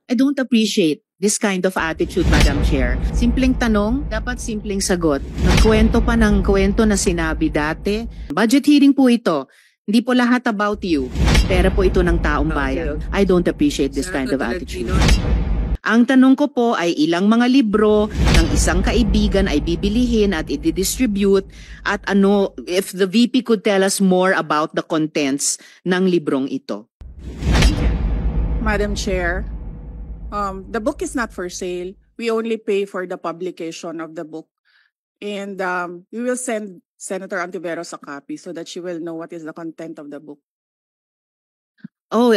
I don't appreciate this kind of attitude, Madam Chair. Simpleng tanong, dapat simpleng sagot. Nagkwento pa ng kwento na sinabi dati. Budget hearing po ito. Hindi po lahat about you. Pera po ito ng taong bayan. I don't appreciate this kind of attitude. Ang tanong ko po ay ilang mga libro ng isang kaibigan ay bibilihin at i-distribute at ano, if the VP could tell us more about the contents ng librong ito. Madam Chair, the book is not for sale. We only pay for the publication of the book. And we will send Senator Antiveros a copy so that she will know what is the content of the book. Oh,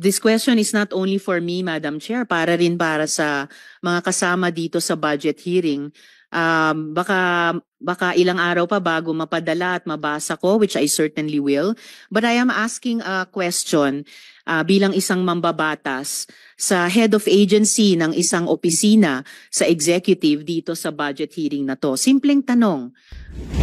this question is not only for me, Madam Chair, para rin para sa mga kasama dito sa budget hearing. Baka ilang araw pa bago mapadala at mabasa ko, which I certainly will. But I am asking a question bilang isang mambabatas sa head of agency ng isang opisina sa executive dito sa budget hearing na to. Simpleng tanong.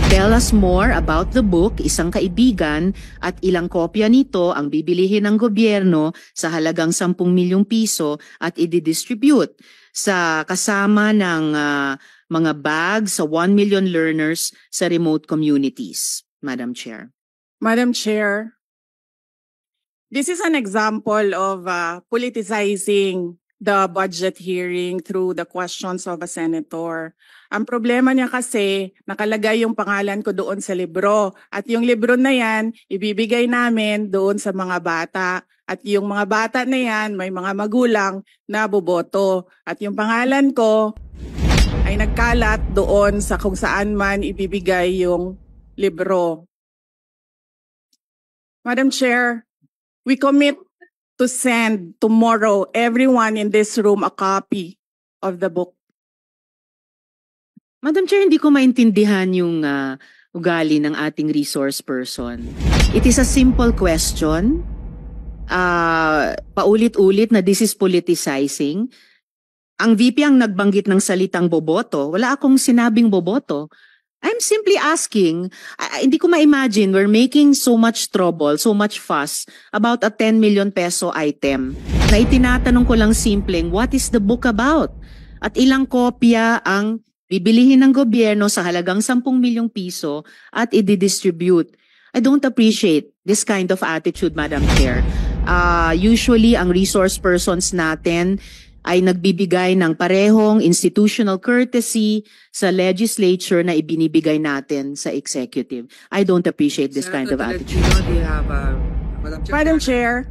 Tell us more about the book, Isang Kaibigan, at ilang kopya nito ang bibilihin ng gobyerno sa halagang 10 milyong piso at i-distribute sa kasama ng mga bags sa 1 million learners sa remote communities, Madam Chair. Madam Chair, this is an example of politicizing the budget hearing through the questions of a senator. Ang problema niya kasi, nakalagay yung pangalan ko doon sa libro. At yung libro na yan, ibibigay namin doon sa mga bata. At yung mga bata na yan, may mga magulang na boboto. At yung pangalan ko ay nagkalat doon sa kung saan man ibibigay yung libro. Madam Chair, we commit to send tomorrow everyone in this room a copy of the book. Madam Chair, hindi ko maintindihan yung ugali ng ating resource person. It is a simple question. Paulit-ulit na this is politicizing. Ang VP ang nagbanggit ng salitang boboto. Wala akong sinabing boboto. I'm simply asking, hindi ko ma-imagine we're making so much trouble, so much fuss about a 10 million peso item. Na itinatanong ko lang simpleng, what is the book about? At ilang kopya ang bibilihin ng gobyerno sa halagang 10 milyong piso at i-distribute. I don't appreciate this kind of attitude, Madam Chair. Usually, ang resource persons natin ay nagbibigay ng parehong institutional courtesy sa legislature na ibinibigay natin sa executive. I don't appreciate this kind of attitude. Do you have, Madam Chair.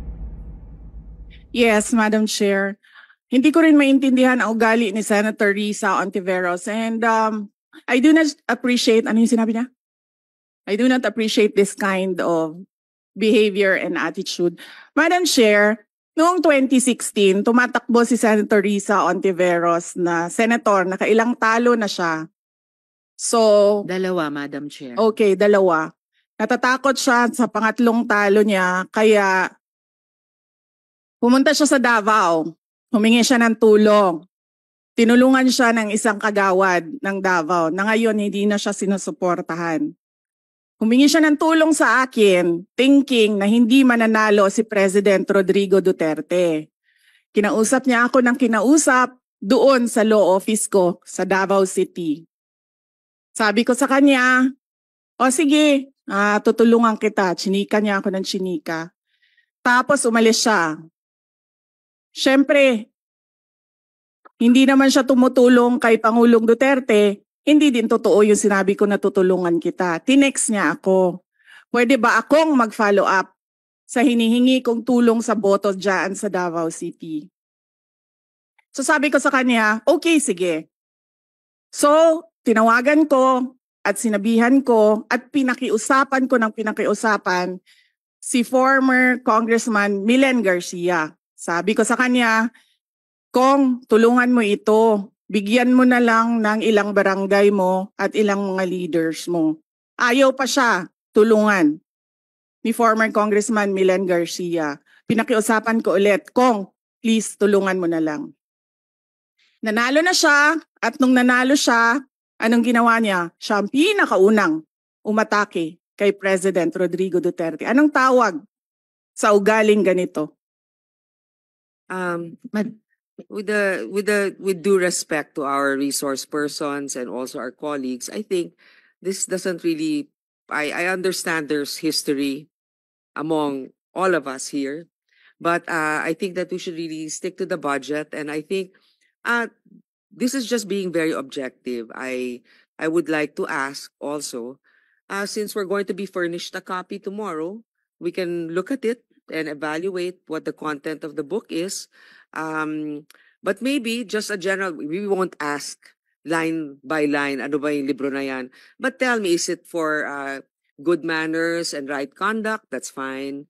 Yes, Madam Chair. Hindi ko rin maintindihan ang ugali ni Senator Risa Ontiveros. And I do not appreciate, ano yung sinabi niya? I do not appreciate this kind of behavior and attitude. Madam Chair, noong 2016, tumatakbo si Senator Risa Ontiveros na senator, nakailang talo na siya. So, Dalawa, Madam Chair. okay, dalawa. Natatakot siya sa pangatlong talo niya, kaya pumunta siya sa Davao. Humingi siya ng tulong. Tinulungan siya ng isang kagawad ng Davao na ngayon hindi na siya sinusuportahan. Humingi siya ng tulong sa akin, thinking na hindi mananalo si President Rodrigo Duterte. Kinausap niya ako ng kinausap doon sa law office ko sa Davao City. Sabi ko sa kanya, o sige, tutulungan kita. Chinika niya ako ng chinika. Tapos umalis siya. Siyempre, hindi naman siya tumutulong kay Pangulong Duterte, hindi din totoo yung sinabi ko na tutulungan kita. Tinext niya ako. Pwede ba akong mag-follow up sa hinihingi kong tulong sa boto dyan sa Davao City? So sabi ko sa kanya, okay, sige. So, tinawagan ko at sinabihan ko at pinakiusapan ko ng pinakiusapan si former Congressman Milen Garcia. Sabi ko sa kanya, Kong, tulungan mo ito. Bigyan mo na lang ng ilang barangay mo at ilang mga leaders mo. Ayaw pa siya tulungan ni former Congressman Milen Garcia. Pinakiusapan ko ulit, Kong, please tulungan mo na lang. Nanalo na siya at nung nanalo siya, anong ginawa niya? Siya ang pinakaunang umatake kay President Rodrigo Duterte. Anong tawag sa ugaling ganito? with due respect to our resource persons and also our colleagues, I think this doesn't really. I understand there's history among all of us here, but I think that we should really stick to the budget, and I think this is just being very objective. I would like to ask also, since we're going to be furnished a copy tomorrow, we can look at it and evaluate what the content of the book is. But maybe just a general, we won't ask line by line, ano ba yung libro na yan? But tell me, is it for good manners and right conduct? That's fine.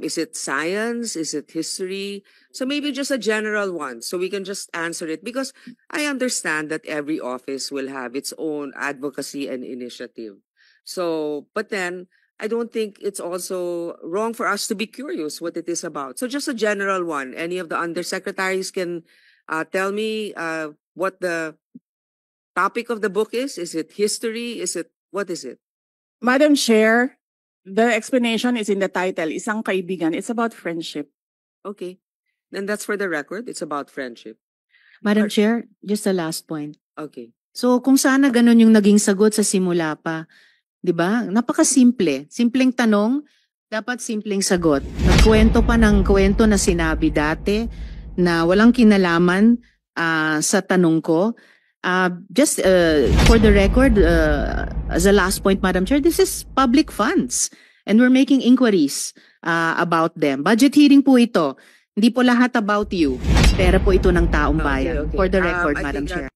Is it science? Is it history? So maybe just a general one, so we can just answer it. Because I understand that every office will have its own advocacy and initiative. So, but then, I don't think it's also wrong for us to be curious what it is about. So just a general one. Any of the undersecretaries can tell me what the topic of the book is? Is it history? What is it? Madam Chair, the explanation is in the title, Isang Kaibigan. It's about friendship. Okay. Then that's for the record. It's about friendship. Madam Chair, just the last point. Okay. So kung sana ganun yung naging sagot sa simula pa, 'di ba? Napakasimple. Simpleng tanong, dapat simpleng sagot. Nagkwento pa ng kwento na sinabi dati na walang kinalaman sa tanong ko. Just for the record, as a last point, Madam Chair, this is public funds and we're making inquiries about them. Budget hearing po ito. Hindi po lahat about you. Pera po ito ng taong bayan. Okay. For the record, I Madam think Chair.